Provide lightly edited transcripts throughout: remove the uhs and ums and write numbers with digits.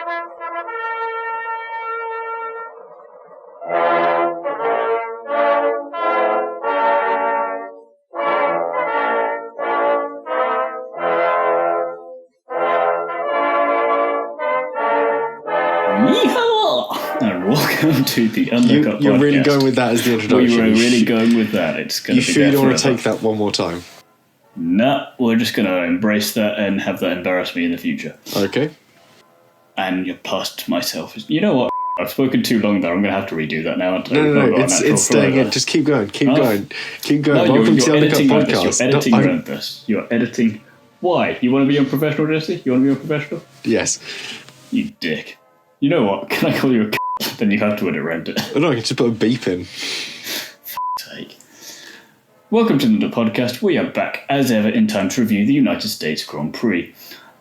Welcome to the Undercut You're Podcast. really going with that as the introduction. We were really going with that. It's going to be You sure you don't want to forever. take that one more time? No, we're just going to embrace that and have that embarrass me in the future. Okay. And you're past myself. You know what? I've spoken too long there. I'm going to have to redo that now. No. It's staying in. Just keep going. Keep going. No, Welcome to the Undercut Podcast. You're editing around this. You're editing. Why? You want to be unprofessional, Jesse? You want to be unprofessional? Yes. You dick. You know what? Can I call you a then you have to edit around it. No, I can just put a beep in. Sake. Welcome to the podcast. We are back as ever in time to review the United States Grand Prix.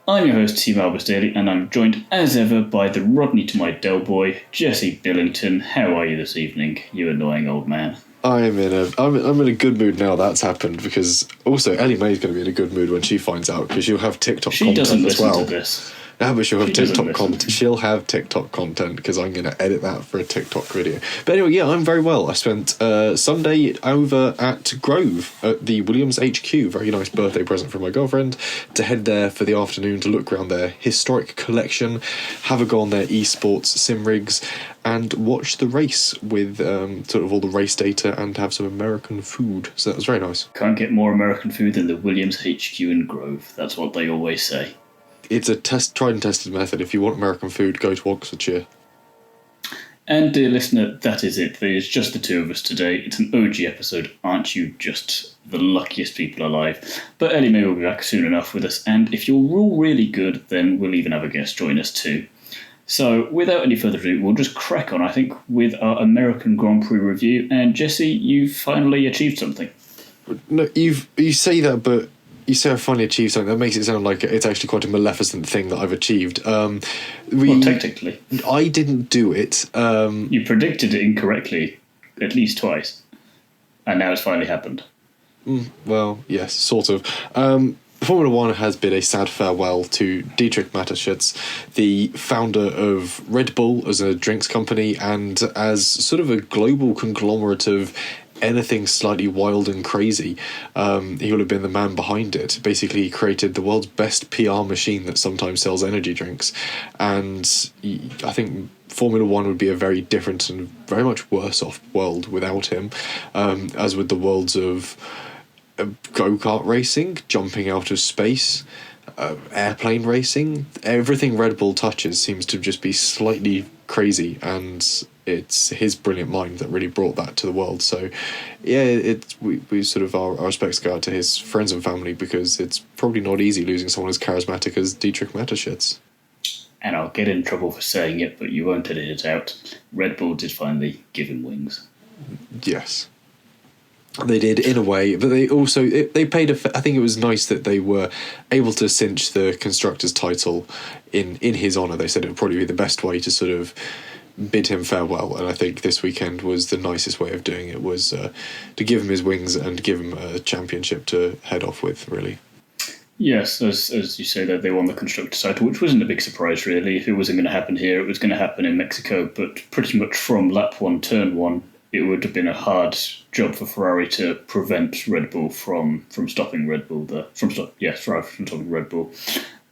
I'm your host, Thiemo, and I'm joined as ever by the Rodney to my Del boy, Jesse Billington. How are you this evening, you annoying old man? I'm in a good mood now that's happened, because also Ellie-May is going to be in a good mood when she finds out, because she'll have TikTok content as well. She doesn't listen to this. Yeah, but she'll have TikTok content. She'll have TikTok content because I'm going to edit that for a TikTok video. But anyway, yeah, I'm very well. I spent Sunday over at Grove at the Williams HQ. Very nice birthday present from my girlfriend. To head there for the afternoon to look around their historic collection, have a go on their esports sim rigs, and watch the race with sort of all the race data and have some American food. So that was very nice. Can't get more American food than the Williams HQ in Grove. That's what they always say. It's a tried and tested method. If you want American food, go to Oxfordshire. And dear listener, that is it. There's just the two of us today. It's an OG episode. Aren't you just the luckiest people alive? But Ellie-May will be back soon enough with us. And if you're all really good, then we'll even have a guest join us too. So without any further ado, we'll just crack on, I think, with our American Grand Prix review. And Jesse, you've finally achieved something. No, you say that, but... You say I finally achieved something. That makes it sound like it's actually quite a maleficent thing that I've achieved. Well, technically. I didn't do it. You predicted it incorrectly at least twice. And now it's finally happened. Well, yes, sort of. Formula One has been a sad farewell to Dietrich Materschiz, the founder of Red Bull as a drinks company and as sort of a global conglomerate of anything slightly wild and crazy. He will have been the man behind it. Basically, he created the world's best PR machine that sometimes sells energy drinks. And I think Formula One would be a very different and very much worse off world without him, as with the worlds of go-kart racing, jumping out of space, airplane racing. Everything Red Bull touches seems to just be slightly crazy, and it's his brilliant mind that really brought that to the world. So yeah, we sort of our respects go out to his friends and family, because it's probably not easy losing someone as charismatic as Dietrich Materschiz. And I'll get in trouble for saying it, but you won't edit it out. Red Bull did finally give him wings. Yes. They did, in a way, but they also they paid I think it was nice that they were able to cinch the Constructors title in his honour. They said it would probably be the best way to sort of bid him farewell, and I think this weekend was the nicest way of doing it, was to give him his wings and give him a championship to head off with, really. Yes, as you say, that they won the Constructors title, which wasn't a big surprise, really. If it wasn't going to happen here, it was going to happen in Mexico, but pretty much from lap 1, turn 1, it would have been a hard job for Ferrari to prevent Red Bull from stopping Red Bull Ferrari from stopping Red Bull.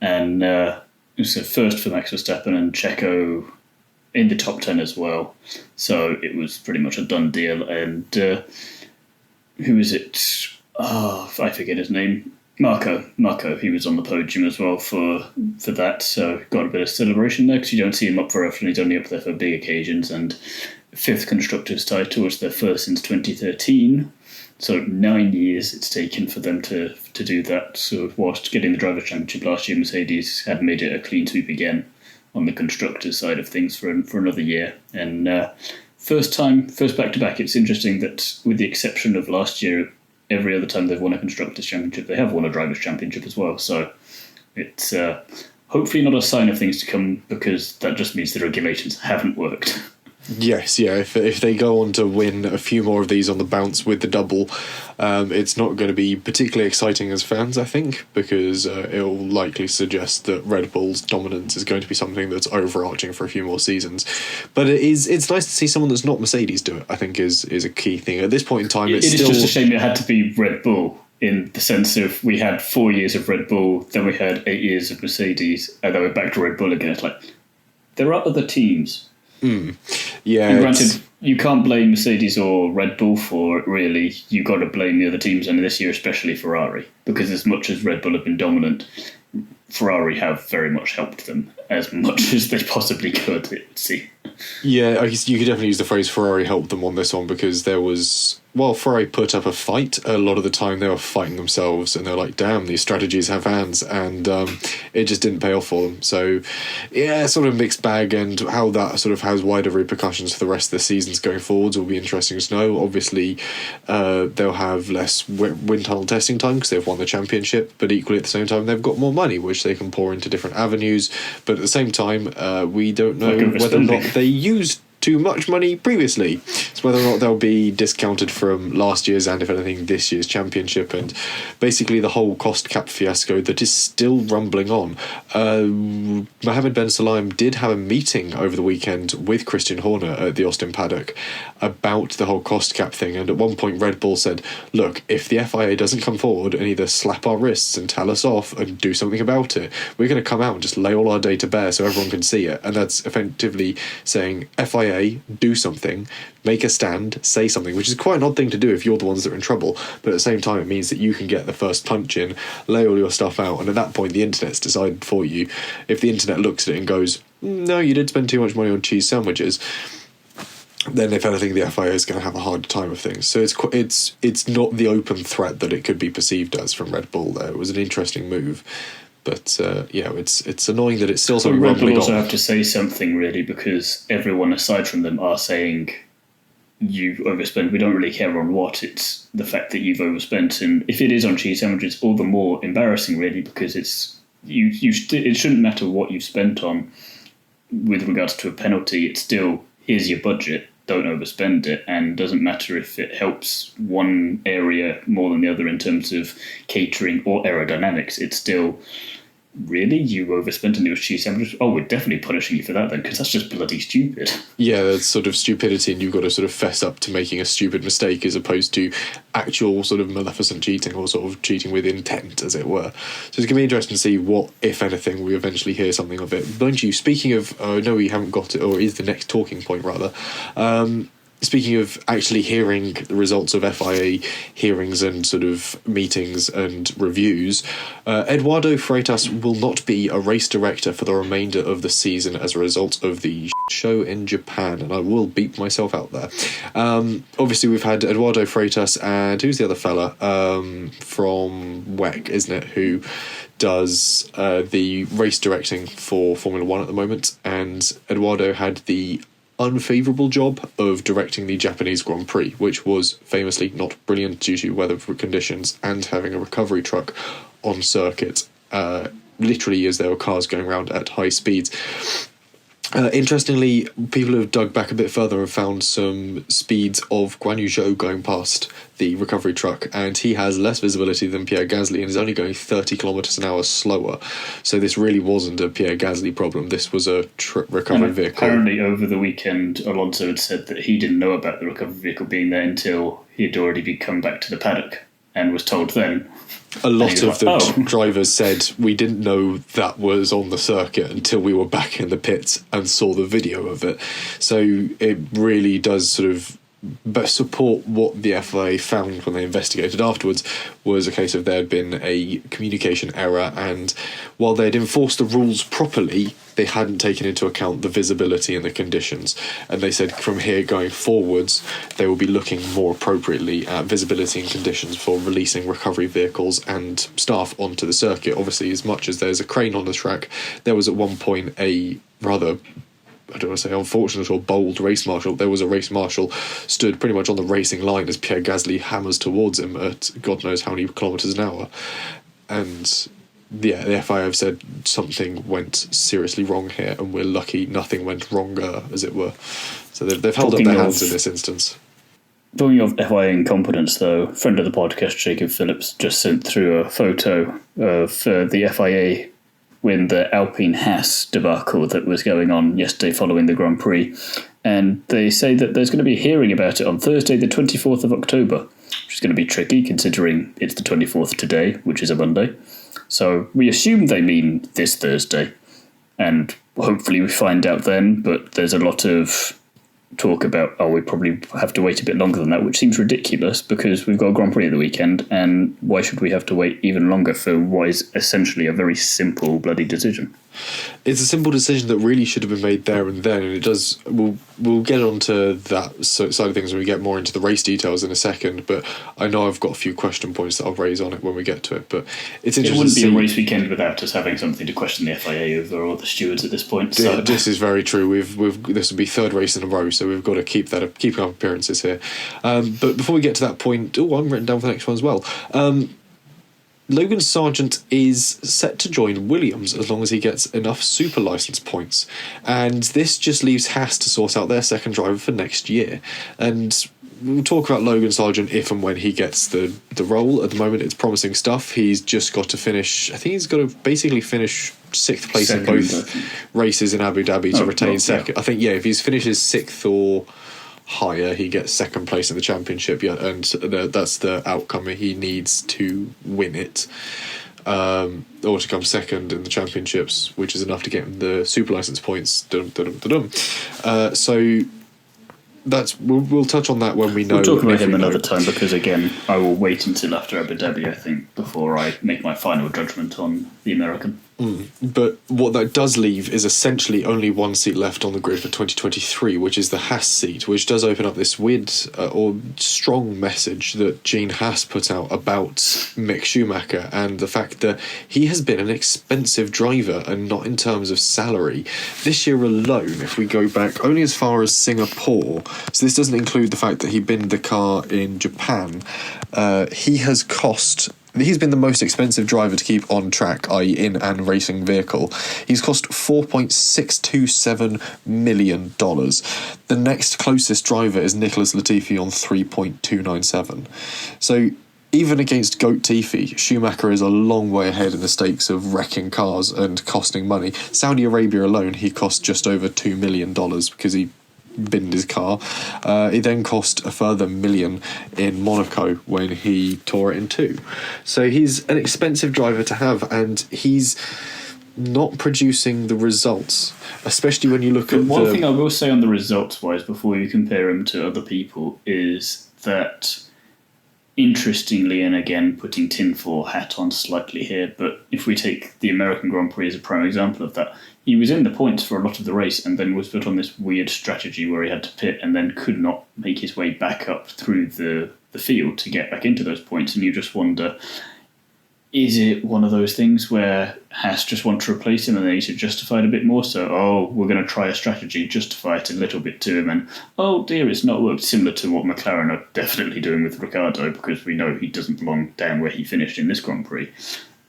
And it was a first for Max Verstappen and Checo in the top 10 as well. So it was pretty much a done deal. And who is it? Oh, I forget his name. Marco, he was on the podium as well for that. So got a bit of celebration there, because you don't see him up very often. He's only up there for big occasions. And 5th Constructors title was their first since 2013. So 9 years it's taken for them to do that. So whilst getting the Drivers' Championship last year, Mercedes had made it a clean sweep again on the Constructors side of things for another year. And first back-to-back, it's interesting that with the exception of last year, every other time they've won a Constructors' Championship, they have won a Drivers' Championship as well. So it's hopefully not a sign of things to come, because that just means the regulations haven't worked. Yes, yeah. If they go on to win a few more of these on the bounce with the double, it's not going to be particularly exciting as fans, I think, because it will likely suggest that Red Bull's dominance is going to be something that's overarching for a few more seasons. But it's nice to see someone that's not Mercedes do it, I think, is a key thing. At this point in time, it's still... just a shame it had to be Red Bull, in the sense of we had 4 years of Red Bull, then we had 8 years of Mercedes, and then we're back to Red Bull again. It's like, there are other teams. Yeah, and granted, you can't blame Mercedes or Red Bull for it, really. You've got to blame the other teams, and this year especially Ferrari, because as much as Red Bull have been dominant, Ferrari have very much helped them as much as they possibly could, it would seem. Yeah, I guess you could definitely use the phrase Ferrari helped them on this one, because there was... Well, Ferrari put up a fight. A lot of the time they were fighting themselves, and they're like, damn, these strategies have hands, and it just didn't pay off for them. So, yeah, sort of mixed bag, and how that sort of has wider repercussions for the rest of the seasons going forwards will be interesting to know. Obviously, they'll have less wind tunnel testing time because they've won the championship, but equally at the same time they've got more money, which they can pour into different avenues. But at the same time, we don't know whether or not they used too much money previously. It's whether or not they'll be discounted from last year's and, if anything, this year's championship, and basically the whole cost cap fiasco that is still rumbling on. Mohammed Ben Sulayem did have a meeting over the weekend with Christian Horner at the Austin Paddock about the whole cost cap thing, and at one point Red Bull said, look, if the FIA doesn't come forward and either slap our wrists and tell us off and do something about it, we're going to come out and just lay all our data bare so everyone can see it. And that's effectively saying, FIA, do something, make a stand, say something, which is quite an odd thing to do if you're the ones that are in trouble, but at the same time it means that you can get the first punch in, lay all your stuff out, and at that point the internet's decided for you. If the internet looks at it and goes, no, you did spend too much money on cheese sandwiches, then if anything the FIA is going to have a hard time of things. So it's not the open threat that it could be perceived as from Red Bull there. It was an interesting move. But, yeah, it's annoying that it's still something Red Bull also on. have to say something, really, because everyone aside from them are saying you overspent. We don't really care on what. It's the fact that you've overspent. And if it is on cheese sandwiches, all the more embarrassing, really, because it's it shouldn't matter what you've spent on with regards to a penalty. It's still, here's your budget, don't overspend it, and doesn't matter if it helps one area more than the other in terms of catering or aerodynamics. It's still, really, you overspent on your cheese sandwiches? Oh, we're definitely punishing you for that then, because that's just bloody stupid. Yeah, that's sort of stupidity, and you've got to sort of fess up to making a stupid mistake as opposed to actual sort of maleficent cheating, or sort of cheating with intent, as it were. So it's going to be interesting to see what, if anything, we eventually hear something of it. Mind you, speaking of, no, we haven't got it, or is the next talking point, rather, speaking of actually hearing the results of FIA hearings and sort of meetings and reviews, Eduardo Freitas will not be a race director for the remainder of the season as a result of the show in Japan, and I will beep myself out there. Obviously, we've had Eduardo Freitas and who's the other fella from WEC, isn't it, who does the race directing for Formula One at the moment, and Eduardo had the unfavourable job of directing the Japanese Grand Prix, which was famously not brilliant due to weather conditions and having a recovery truck on circuit, literally as there were cars going around at high speeds. Interestingly, people have dug back a bit further and found some speeds of Guan Yu Zhou going past the recovery truck, and he has less visibility than Pierre Gasly and is only going 30 kilometres an hour slower. So this really wasn't a Pierre Gasly problem. This was a recovery vehicle. Apparently, over the weekend, Alonso had said that he didn't know about the recovery vehicle being there until he had already come back to the paddock and was told then. A lot of the drivers said, we didn't know that was on the circuit until we were back in the pits and saw the video of it. So it really does sort of support what the FIA found when they investigated afterwards, was a case of there had been a communication error, and while they'd enforced the rules properly, they hadn't taken into account the visibility and the conditions. And they said from here going forwards, they will be looking more appropriately at visibility and conditions for releasing recovery vehicles and staff onto the circuit. Obviously, as much as there's a crane on the track, there was at one point a rather, I don't want to say unfortunate or bold race marshal. There was a race marshal stood pretty much on the racing line as Pierre Gasly hammers towards him at God knows how many kilometres an hour. And the FIA have said something went seriously wrong here, and we're lucky nothing went wronger, as it were. So they've held up their hands in this instance. Talking of FIA incompetence, though, friend of the podcast, Jacob Phillips, just sent through a photo of the FIA when the Alpine Haas debacle that was going on yesterday following the Grand Prix. And they say that there's going to be a hearing about it on Thursday, the 24th of October, which is going to be tricky considering it's the 24th today, which is a Monday. So we assume they mean this Thursday, and hopefully we find out then, but there's a lot of talk about, we probably have to wait a bit longer than that, which seems ridiculous because we've got a Grand Prix of the weekend, and why should we have to wait even longer for what is essentially a very simple bloody decision? It's a simple decision that really should have been made there and then, and it does. We'll get onto that side of things when we get more into the race details in a second. But I know I've got a few question points that I'll raise on it when we get to it. But it's interesting. It wouldn't be a race weekend without us having something to question the FIA over or the stewards at this point. So. This is very true. This will be third race in a row, so we've got to keep up appearances here. But before we get to that point, I'm written down for the next one as well. Logan Sargeant is set to join Williams as long as he gets enough super license points, and this just leaves Haas to sort out their second driver for next year. And we'll talk about Logan Sargeant if and when he gets the role. At the moment, it's promising stuff. He's just got to finish. I think he's got to basically finish sixth place in both races in Abu Dhabi to retain second. Yeah. I think if he finishes sixth or higher, he gets second place in the championship, and that's the outcome he needs to win it, or to come second in the championships, which is enough to get him the super license points. So that's we'll touch on that when we know. We'll talk about him another time, because again, I will wait until after Abu Dhabi, I think, before I make my final judgment on the American. But what that does leave is essentially only one seat left on the grid for 2023, which is the Haas seat, which does open up this weird or strong message that Gene Haas put out about Mick Schumacher and the fact that he has been an expensive driver, and not in terms of salary. This year alone, if we go back only as far as Singapore, so this doesn't include the fact that he binned the car in Japan, he's been the most expensive driver to keep on track, i.e. in and racing vehicle. He's cost $4.627 million. The next closest driver is Nicholas Latifi on $3.297. So even against Goat Tifi, Schumacher is a long way ahead in the stakes of wrecking cars and costing money. Saudi Arabia alone, he cost just over $2 million because he binned his car. It then cost a further $1 million in Monaco when he tore it in two. So he's an expensive driver to have, and he's not producing the results, especially when you look at one thing I will say on the results wise before you compare him to other people is that, interestingly, and again putting tinfoil hat on slightly here, but if we take the American Grand Prix as a prime example of that, he was in the points for a lot of the race and then was put on this weird strategy where he had to pit and then could not make his way back up through the field to get back into those points. And you just wonder, is it one of those things where Haas just want to replace him and they need to justify it a bit more? So, we're going to try a strategy, justify it a little bit to him, and, oh dear, it's not worked, similar to what McLaren are definitely doing with Ricciardo, because we know he doesn't belong down where he finished in this Grand Prix.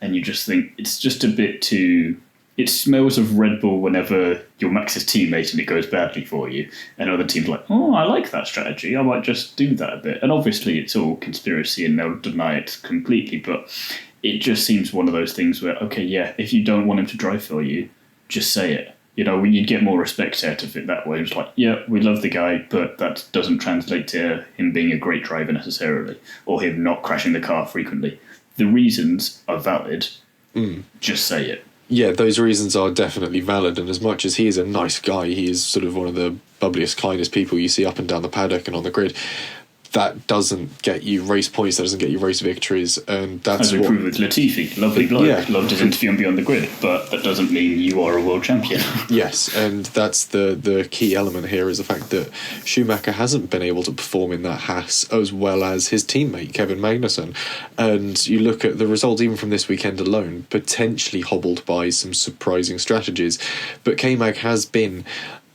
And you just think it's just a bit too... It smells of Red Bull whenever you're Max's teammate and it goes badly for you. And other teams are like, I like that strategy, I might just do that a bit. And obviously it's all conspiracy and they'll deny it completely, but it just seems one of those things where, if you don't want him to drive for you, just say it. You'd get more respect out of it that way. It's like, we love the guy, but that doesn't translate to him being a great driver necessarily, or him not crashing the car frequently. The reasons are valid, just say it. Yeah, those reasons are definitely valid, and as much as he is a nice guy, he is sort of one of the bubbliest, kindest people you see up and down the paddock and on the grid. That doesn't get you race points, that doesn't get you race victories, and that's as we proved with Latifi. Lovely bloke, loved his interview on Beyond the Grid, but that doesn't mean you are a world champion. Yes, and that's the key element here, is the fact that Schumacher hasn't been able to perform in that Haas as well as his teammate Kevin Magnussen, and you look at the result even from this weekend alone, potentially hobbled by some surprising strategies, but K-Mag has been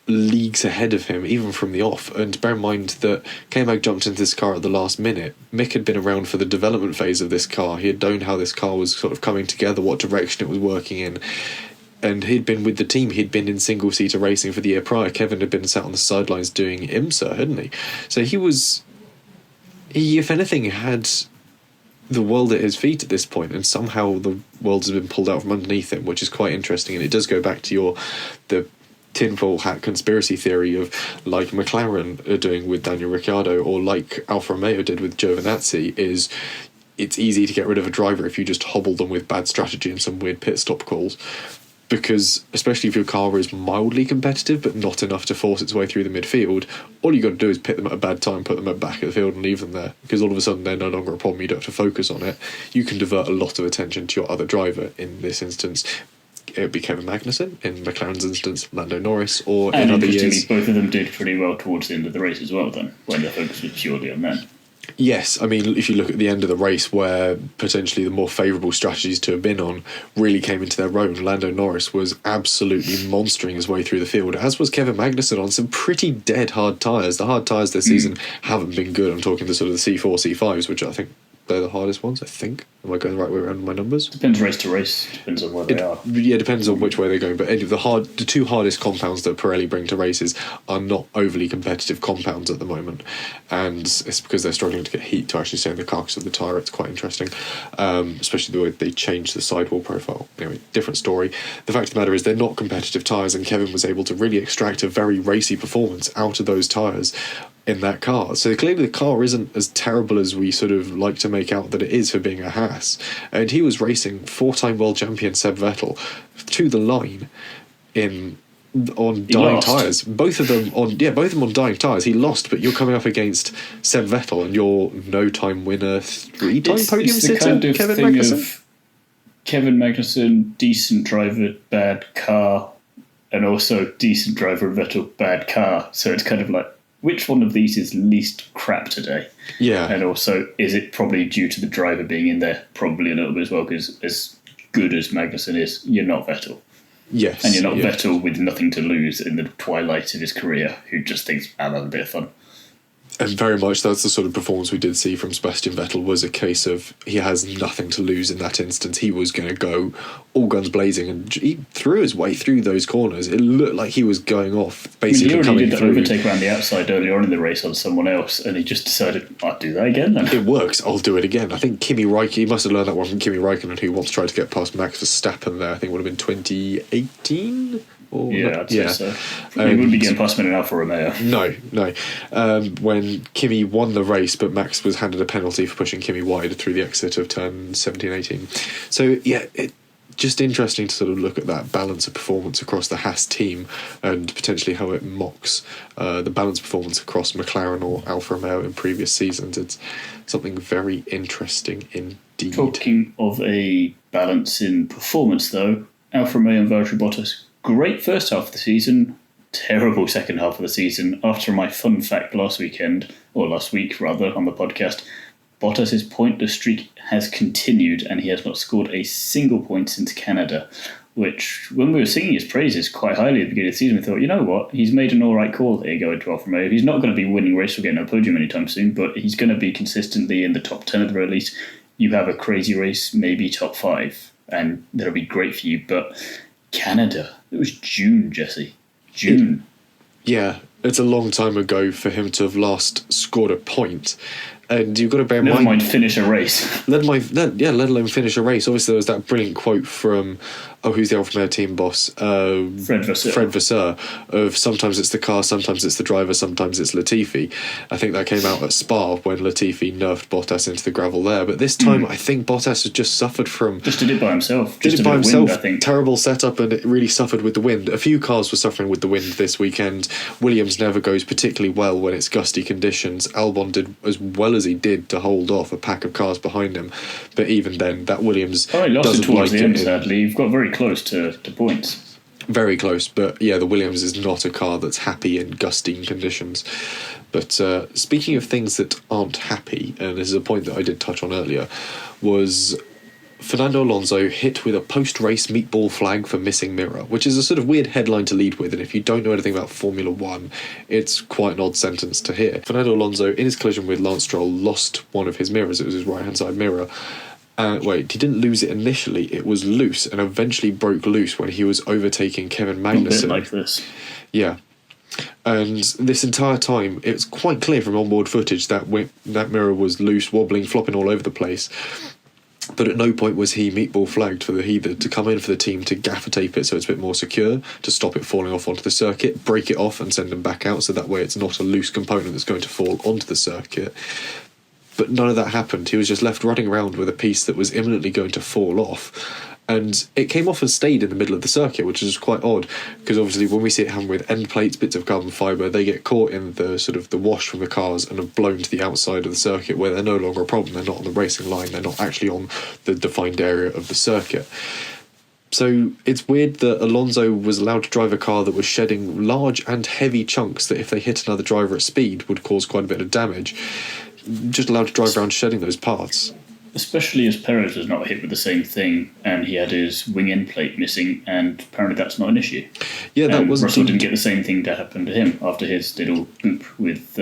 leagues ahead of him, even from the off. And bear in mind that K-Mag jumped into this car at the last minute. Mick had been around for the development phase of this car. He had known how this car was sort of coming together, what direction it was working in. And he'd been with the team. He'd been in single-seater racing for the year prior. Kevin had been sat on the sidelines doing IMSA, hadn't he? So he, if anything, had the world at his feet at this point, and somehow the world has been pulled out from underneath him, which is quite interesting. And it does go back to the tinfoil hat conspiracy theory of, like McLaren are doing with Daniel Ricciardo, or like Alfa Romeo did with Giovinazzi, is it's easy to get rid of a driver if you just hobble them with bad strategy and some weird pit stop calls. Because, especially if your car is mildly competitive but not enough to force its way through the midfield, all you got to do is pit them at a bad time, put them at the back of the field and leave them there. Because all of a sudden they're no longer a problem, you don't have to focus on it. You can divert a lot of attention to your other driver. In this instance, it would be Kevin Magnussen. In McLaren's instance, Lando Norris. Or and in other years, both of them did pretty well towards the end of the race as well then, when the focus was purely on them. Yes, I mean, if you look at the end of the race where potentially the more favourable strategies to have been on really came into their own, Lando Norris was absolutely monstering his way through the field, as was Kevin Magnussen on some pretty dead hard tyres. The hard tyres this season haven't been good. I'm talking the sort of the C4, C5s, which I think they're the hardest ones, I think. Am I going the right way around with my numbers? Depends race to race. Depends on where they are. Yeah, depends on which way they're going. But the two hardest compounds that Pirelli bring to races are not overly competitive compounds at the moment. And it's because they're struggling to get heat to actually stay in the carcass of the tyre. It's quite interesting, especially the way they change the sidewall profile. Anyway, different story. The fact of the matter is they're not competitive tyres, and Kevin was able to really extract a very racy performance out of those tyres in that car. So clearly the car isn't as terrible as we sort of like to make out that it is for being a Haas. And he was racing four-time world champion Seb Vettel to the line on dying tyres. Both of them on dying tyres. He lost, but you're coming up against Seb Vettel and your no-time winner, three-time podium sitter, kind of Kevin thing Magnussen. Of Kevin Magnussen, decent driver, bad car, and also decent driver, Vettel, bad car. So it's kind of like, which one of these is least crap today? Yeah. And also, is it probably due to the driver being in there? Probably a little bit as well, because as good as Magnussen is, you're not Vettel. Yes. And you're not Vettel with nothing to lose in the twilight of his career, who just thinks, I'll have a bit of fun. And very much that's the sort of performance we did see from Sebastian Vettel, was a case of he has nothing to lose in that instance. He was going to go all guns blazing, and he threw his way through those corners. It looked like he was going off, basically. He already did coming the through. overtake around the outside earlier on in the race on someone else, and he just decided, I'll do that again then. It works, I'll do it again. I think Kimi Räikkönen, he must have learned that one from Kimi Räikkönen, who once tried to get past Max Verstappen there. I think it would have been 2018? I'd say so. He wouldn't be getting past him in an Alfa Romeo. No. When Kimi won the race, but Max was handed a penalty for pushing Kimi wide through the exit of turn 17-18. So, yeah, just interesting to sort of look at that balance of performance across the Haas team, and potentially how it mocks the balanced performance across McLaren or Alfa Romeo in previous seasons. It's something very interesting indeed. Talking of a balance in performance, though, Alfa Romeo and Valtteri Bottas, great first half of the season, terrible second half of the season. After my fun fact last week on the podcast, Bottas' pointless streak has continued, and he has not scored a single point since Canada, which, when we were singing his praises quite highly at the beginning of the season, we thought, you know what, he's made an alright call here going to Alfa Romeo. He's not going to be winning race or getting a podium anytime soon, but he's going to be consistently in the top 10 at the very least. You have a crazy race, maybe top 5, and that'll be great for you, but Canada, it was June, Jesse. June. Yeah, it's a long time ago for him to have last scored a point. And you've got to bear in mind... Never mind finish a race. let alone finish a race. Obviously, there was that brilliant quote from... who's the Alfa Romeo team boss? Fred Vasseur. Of sometimes it's the car, sometimes it's the driver, sometimes it's Latifi. I think that came out at Spa when Latifi nerfed Bottas into the gravel there. But this time, I think Bottas has just suffered from... Just did it by himself. Wind, I think. Terrible setup, and it really suffered with the wind. A few cars were suffering with the wind this weekend. Williams never goes particularly well when it's gusty conditions. Albon did as well as he did to hold off a pack of cars behind him. But even then, that Williams he lost doesn't it towards like the end, it. sadly. You've got very close to points. Very close, but yeah, the Williams is not a car that's happy in gusty conditions. But speaking of things that aren't happy, and this is a point that I did touch on earlier, was Fernando Alonso hit with a post-race meatball flag for missing mirror, which is a sort of weird headline to lead with, and if you don't know anything about Formula 1, it's quite an odd sentence to hear. Fernando Alonso, in his collision with Lance Stroll, lost one of his mirrors. It was his right-hand side mirror. He didn't lose it initially. It was loose and eventually broke loose when he was overtaking Kevin Magnussen. A bit like this. Yeah. And this entire time, it's quite clear from onboard footage that that mirror was loose, wobbling, flopping all over the place. But at no point was he meatball flagged for the heather to come in for the team to gaffer tape it so it's a bit more secure, to stop it falling off onto the circuit, break it off and send them back out so that way it's not a loose component that's going to fall onto the circuit. But none of that happened. He was just left running around with a piece that was imminently going to fall off. And it came off and stayed in the middle of the circuit, which is quite odd, because obviously when we see it happen with end plates, bits of carbon fibre, they get caught in the sort of the wash from the cars and are blown to the outside of the circuit where they're no longer a problem. They're not on the racing line, they're not actually on the defined area of the circuit. So it's weird that Alonso was allowed to drive a car that was shedding large and heavy chunks that if they hit another driver at speed would cause quite a bit of damage. Just allowed to drive around shedding those parts. Especially as Perez was not hit with the same thing, and he had his wing end plate missing, and apparently that's not an issue. Yeah, that wasn't. Russell didn't get the same thing to happen to him after his little oop with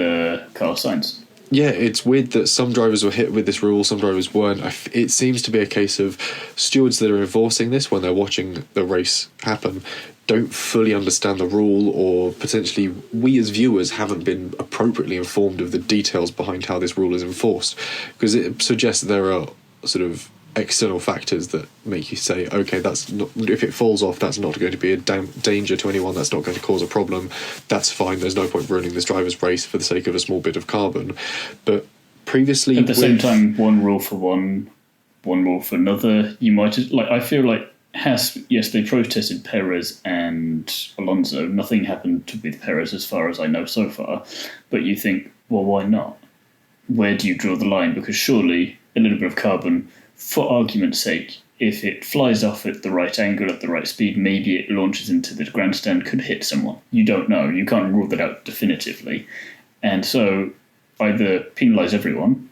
Carlos Sainz. Yeah, it's weird that some drivers were hit with this rule, some drivers weren't. It seems to be a case of stewards that are enforcing this when they're watching the race happen don't fully understand the rule, or potentially we as viewers haven't been appropriately informed of the details behind how this rule is enforced, because it suggests that there are sort of external factors that make you say, okay, that's not, if it falls off, that's not going to be a danger to anyone, that's not going to cause a problem, that's fine, there's no point ruining this driver's race for the sake of a small bit of carbon. But previously, at the same time, one rule for one rule for another, you might, like, I feel like Haas, yes, they protested Perez and Alonso. Nothing happened with Perez as far as I know so far. But you think, well, why not? Where do you draw the line? Because surely a little bit of carbon, for argument's sake, if it flies off at the right angle, at the right speed, maybe it launches into the grandstand, could hit someone. You don't know. You can't rule that out definitively. And so either penalise everyone,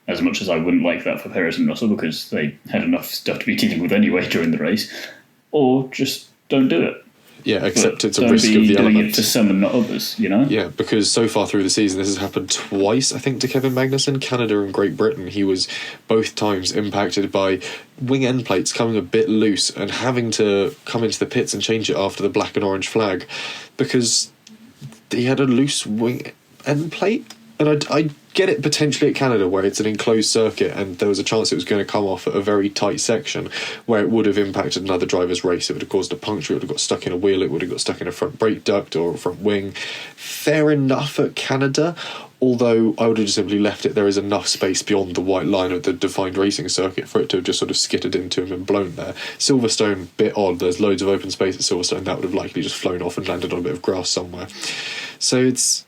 as much as I wouldn't like that for Perez and Russell because they had enough stuff to be dealing with anyway during the race, or just don't do it. Yeah, except it's a don't risk be of the doing element. it for some and not others, you know? Yeah, because so far through the season, this has happened twice, I think, to Kevin Magnussen. Canada and Great Britain, he was both times impacted by wing end plates coming a bit loose and having to come into the pits and change it after the black and orange flag because he had a loose wing end plate. And I get it potentially at Canada where it's an enclosed circuit and there was a chance it was going to come off at a very tight section where it would have impacted another driver's race. It would have caused a puncture, it would have got stuck in a wheel, it would have got stuck in a front brake duct or a front wing. Fair enough at Canada, although I would have just simply left it. There is enough space beyond the white line of the defined racing circuit for it to have just sort of skittered into him and blown there. Silverstone, bit odd, there's loads of open space at Silverstone, that would have likely just flown off and landed on a bit of grass somewhere. So it's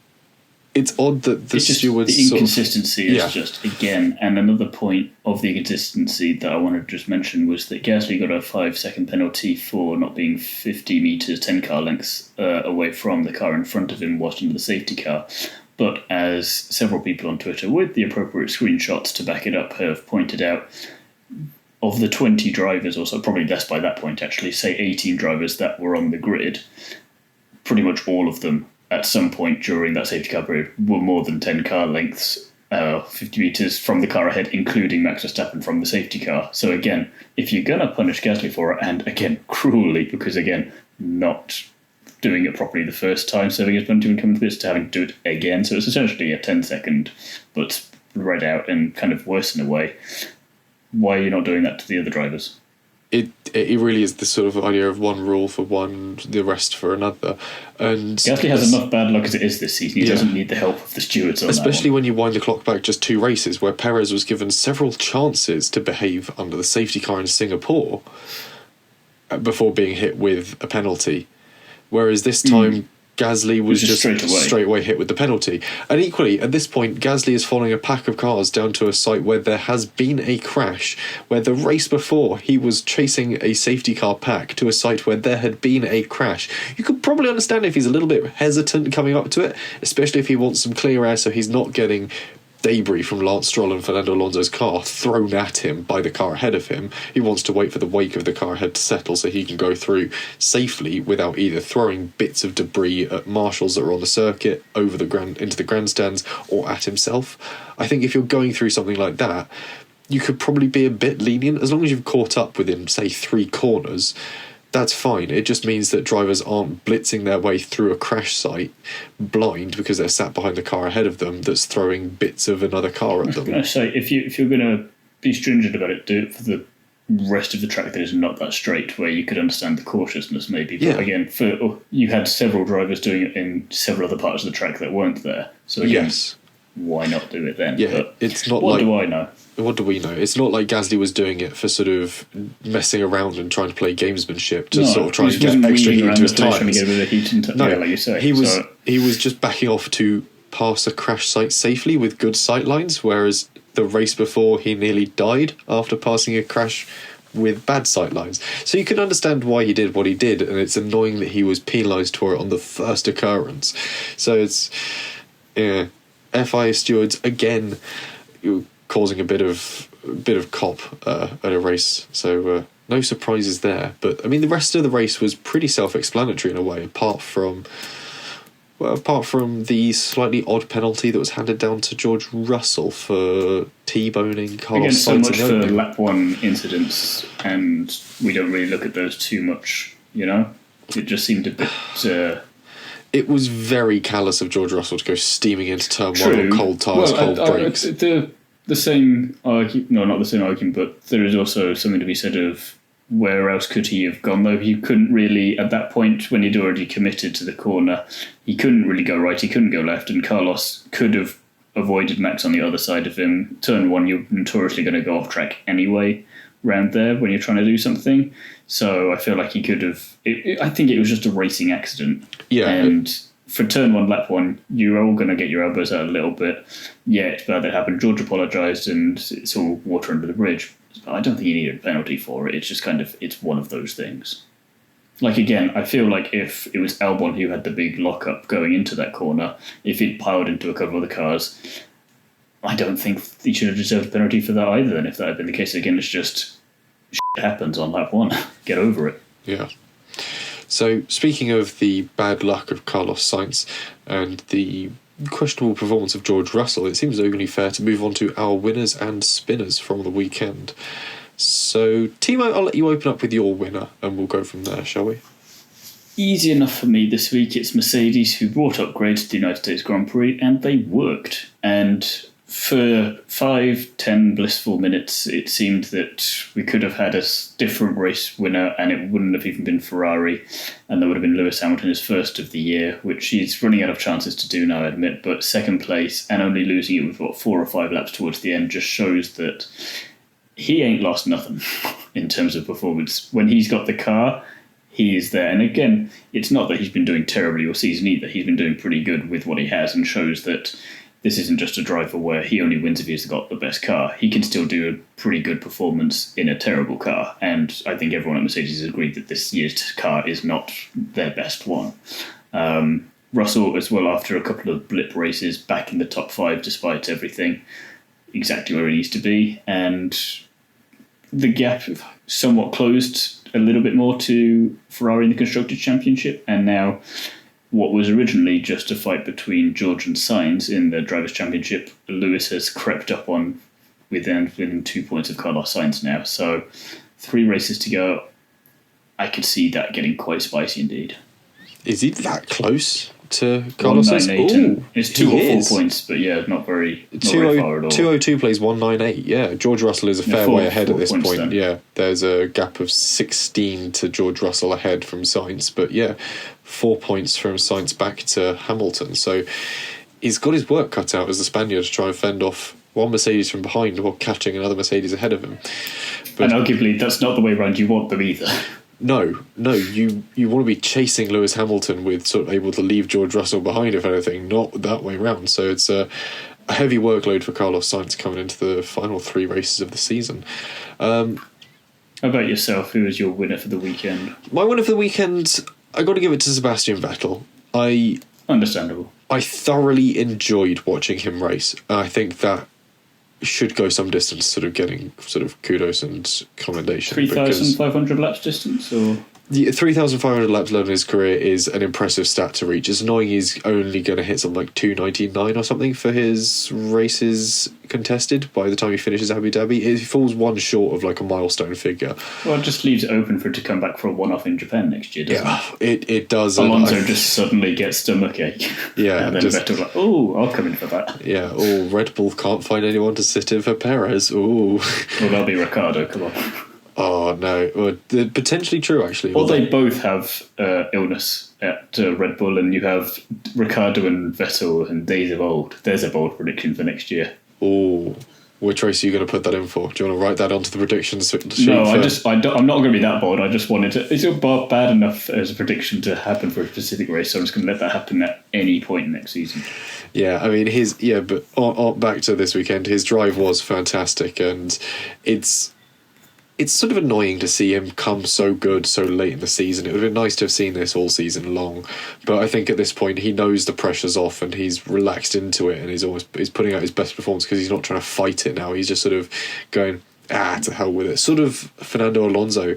odd that the stewards... The inconsistency is just, again, and another point of the inconsistency that I wanted to just mention was that Gasly got a 5-second penalty for not being 50 metres, 10 car lengths away from the car in front of him whilst under the safety car. But as several people on Twitter, with the appropriate screenshots to back it up, have pointed out, of the 20 drivers, or so, probably less by that point actually, say 18 drivers that were on the grid, pretty much all of them at some point during that safety car period were more than 10 car lengths, 50 metres from the car ahead, including Max Verstappen from the safety car. So again, if you're going to punish Gasly for it, and again, cruelly, because again, not doing it properly the first time, serving his penalty and coming to this, to having to do it again. So it's essentially a 10-second, but spread out and kind of worse in a way. Why are you not doing that to the other drivers? It really is this sort of idea of one rule for one, the rest for another. And Gasly has enough bad luck as it is this season. He doesn't need the help of the stewards on especially that when you wind the clock back just 2 races, where Perez was given several chances to behave under the safety car in Singapore before being hit with a penalty. Whereas this time, Gasly was just straight away hit with the penalty. And equally, at this point, Gasly is following a pack of cars down to a site where there has been a crash, where the race before he was chasing a safety car pack to a site where there had been a crash. You could probably understand if he's a little bit hesitant coming up to it, especially if he wants some clear air so he's not getting debris from Lance Stroll and Fernando Alonso's car thrown at him by the car ahead of him. He wants to wait for the wake of the car ahead to settle so he can go through safely without either throwing bits of debris at marshals that are on the circuit over into the grandstands or at himself. I think if you're going through something like that, you could probably be a bit lenient as long as you've caught up within, say, 3 corners. That's fine. It just means that drivers aren't blitzing their way through a crash site blind because they're sat behind the car ahead of them that's throwing bits of another car at them. I was going to say, if you're going to be stringent about it, do it for the rest of the track that is not that straight, where you could understand the cautiousness maybe. But again, you had several drivers doing it in several other parts of the track that weren't there. So again, why not do it then? Yeah, but it's not what do I know? What do we know? It's not like Gasly was doing it for sort of messing around and trying to play gamesmanship to sort of try and get extra heat into his tyres. No, like you say. He was just backing off to pass a crash site safely with good sight lines, whereas the race before he nearly died after passing a crash with bad sight lines. So you can understand why he did what he did, and it's annoying that he was penalised for it on the first occurrence. So it's FIA stewards again causing a bit of cop at a race, so no surprises there. But I mean, the rest of the race was pretty self-explanatory in a way, apart from the slightly odd penalty that was handed down to George Russell for T-boning Carlos Sainz. Again, so much for lap 1 incidents, and we don't really look at those too much, you know? It just seemed a bit... It was very callous of George Russell to go steaming into turn 1 on cold tyres, cold brakes. The same argument, no, not the same argument, but there is also something to be said of where else could he have gone, though? He couldn't really, at that point, when he'd already committed to the corner, he couldn't really go right, he couldn't go left, and Carlos could have avoided Max on the other side of him. Turn 1, you're notoriously going to go off track anyway round there when you're trying to do something. So I feel like he could have... I think it was just a racing accident. Yeah. And for turn 1, lap 1, you're all going to get your elbows out a little bit. Yeah, it's bad that it happened. George apologised and it's all water under the bridge. I don't think he needed a penalty for it. It's just kind of... It's one of those things. Like, again, I feel like if it was Albon who had the big lock-up going into that corner, if he'd piled into a couple of the cars, I don't think he should have deserved a penalty for that either. And if that had been the case, again, it's just... Shit happens on lap 1. Get over it. Yeah. So, speaking of the bad luck of Carlos Sainz and the questionable performance of George Russell, it seems only fair to move on to our winners and spinners from the weekend. So, Thiemo, I'll let you open up with your winner and we'll go from there, shall we? Easy enough for me this week. It's Mercedes who brought upgrades to the United States Grand Prix and they worked. And for 5-10 blissful minutes, it seemed that we could have had a different race winner and it wouldn't have even been Ferrari, and there would have been Lewis Hamilton his first of the year, which he's running out of chances to do now, I admit, but second place and only losing it with 4 or 5 laps towards the end just shows that he ain't lost nothing in terms of performance. When he's got the car, he is there. And again, it's not that he's been doing terribly all season either. He's been doing pretty good with what he has and shows that this isn't just a driver where he only wins if he's got the best car. He can still do a pretty good performance in a terrible car. And I think everyone at Mercedes has agreed that this year's car is not their best one. Russell as well, after a couple of blip races, back in the top 5 despite everything, exactly where he needs to be. And the gap somewhat closed a little bit more to Ferrari in the Constructors' Championship. And now what was originally just a fight between George and Sainz in the Drivers' Championship, Lewis has crept up on within 2 points of Carlos Sainz now. So 3 races to go. I could see that getting quite spicy indeed. Is he that close to Carlos Sainz? It's 2 or 4 points, but yeah, not very far at all. 202 plays 198. Yeah, George Russell is a fair way ahead at this point. Then. Yeah, there's a gap of 16 to George Russell ahead from Sainz, but yeah, 4 points from Sainz back to Hamilton. So he's got his work cut out as the Spaniard to try and fend off one Mercedes from behind while catching another Mercedes ahead of him. But, and arguably, that's not the way around you want them either. No, you want to be chasing Lewis Hamilton with sort of able to leave George Russell behind, if anything, not that way round. So it's a heavy workload for Carlos Sainz coming into the final 3 races of the season. How about yourself? Who was your winner for the weekend? My winner for the weekend, I got to give it to Sebastian Vettel. Understandable. I thoroughly enjoyed watching him race. I think that should go some distance, sort of getting sort of kudos and commendation. 3,500 laps distance, or? Yeah, 3,500 laps left in his career is an impressive stat to reach. It's annoying he's only going to hit something like 299 or something for his races contested by the time he finishes Abu Dhabi. It falls one short of like a milestone figure. Well, it just leaves it open for it to come back for a one-off in Japan next year, doesn't it? It does. Alonso just suddenly gets stomachache. Yeah. And then Vettel's like, oh, I'll come in for that. Yeah, Red Bull can't find anyone to sit in for Perez. Well, that'll be Ricciardo, come on. Oh, no. Well, potentially true, actually. Well, they both have illness at Red Bull, and you have Ricciardo and Vettel and days of old. There's a bold prediction for next year. Oh, which race are you going to put that in for? Do you want to write that onto the predictions sheet? No, I'm not going to be that bold. I just wanted to... It's bad enough as a prediction to happen for a specific race, so I'm just going to let that happen at any point next season. Yeah, I mean, but back to this weekend, his drive was fantastic, and it's sort of annoying to see him come so good so late in the season. It would have been nice to have seen this all season long, but I think at this point he knows the pressure's off and he's relaxed into it, and he's putting out his best performance because he's not trying to fight it now. He's just sort of going, to hell with it. Sort of Fernando Alonso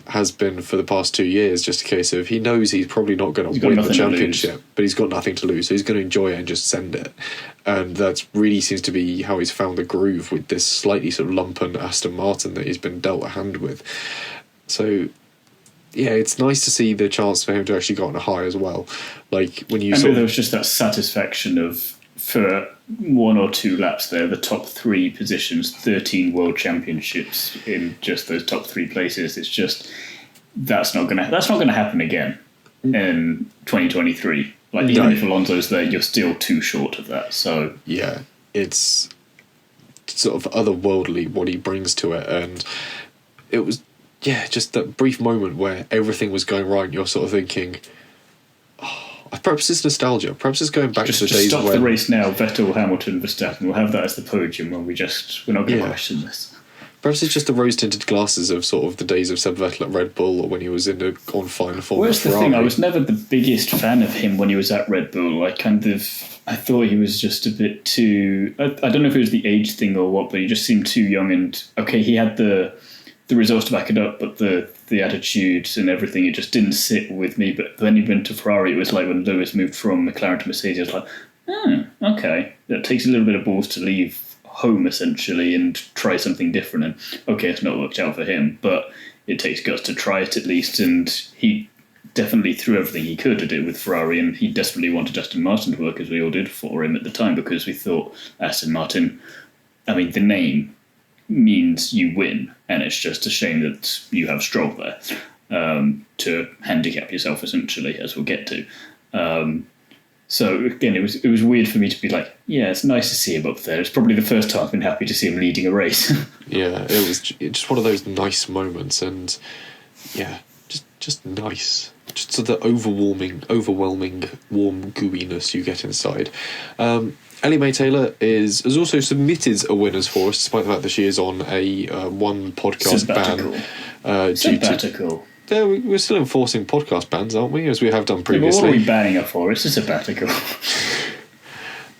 has been for the past 2 years, just a case of he knows he's probably not going to win the championship, but he's got nothing to lose, so he's going to enjoy it and just send it. And that really seems to be how he's found the groove with this slightly sort of lumpen Aston Martin that he's been dealt a hand with. So, yeah, it's nice to see the chance for him to actually go on a high as well. Like when you there was just that satisfaction of, for 1 or 2 laps there, the top 3 positions, 13 world championships in just those top 3 places. It's just that's not gonna happen again in 2023. Like even if Alonso's there, you're still too short of that. So yeah, it's sort of otherworldly what he brings to it, and it was just that brief moment where everything was going right. And you're sort of thinking, perhaps it's nostalgia. Perhaps it's going back to the days when... Stop the race now, Vettel, Hamilton, Verstappen. We'll have that as the podium when we're not going to question this. Perhaps it's just the rose-tinted glasses of sort of the days of Seb Vettel at Red Bull, or when he was on fine form. Where's the thing? I was never the biggest fan of him when he was at Red Bull. I thought he was just a bit too... I don't know if it was the age thing or what, but he just seemed too young. And okay, he had the results to back it up, but the attitudes and everything, it just didn't sit with me. But when he went to Ferrari, it was like when Lewis moved from McLaren to Mercedes, I was like, okay, that takes a little bit of balls to leave home essentially and try something different. And okay, it's not worked out for him, but it takes guts to try it at least. And he definitely threw everything he could to do it with Ferrari, and he desperately wanted Aston Martin to work, as we all did for him at the time, because we thought Aston Martin, I mean, the name means you win, and it's just a shame that you have Stroll there to handicap yourself essentially, as we'll get to. So again, it was weird for me to be like, yeah, it's nice to see him up there. It's probably the first time I've been happy to see him leading a race. Yeah, it was just one of those nice moments, and yeah, just nice. Just sort of the overwhelming warm gooiness you get inside. Ellie-May Taylor has also submitted a winners for us, despite the fact that she is on a one podcast ban. Sabbatical. We're still enforcing podcast bans, aren't we? As we have done previously. What are we banning her for? It's a sabbatical.